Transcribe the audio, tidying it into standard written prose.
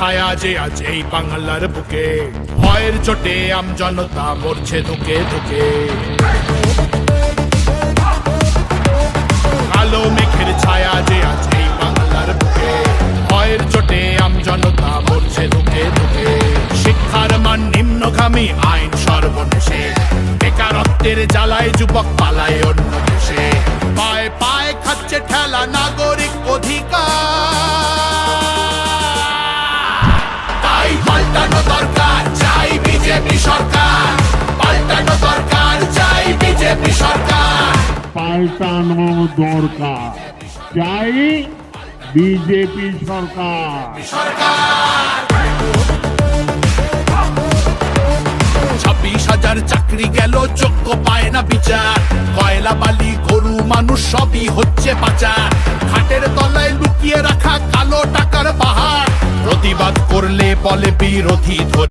ছায়া যে আজ এই বাংলার বুকে, ভয়ের চোটে আমজনতা মরছে ধুকে ধুকে। কালো মেঘের ছায়া যে আজ এই বাংলার বুকে, ভয়ের চোটে আমজনতা মরছে ধুকে ধুকে। শিক্ষার মান নিম্নগামী, আইন সর্বনেশে, বেকারত্বের জ্বালায় যুবক পালায় অন্য দেশে। পায়ে পায়ে খাচ্ছে ঠেলা নাগরিক অধিকার, তাই পাল্টানো দরকার, চাই বিজেপি সরকার। পাল্টানো দরকার, চাই বিজেপি সরকার। পাল্টানো দরকার, চাই বিজেপি সরকার। 26,000 চাকরি গেল, যোগ্য পায় না বিচার। কয়লা বালি গরু মানুষ সবই হচ্ছে পাচার। খাটের তলায় লুকিয়ে রাখা কালো টাকার পাহাড়, প্রতিবাদ করলে বলে বিরোধী।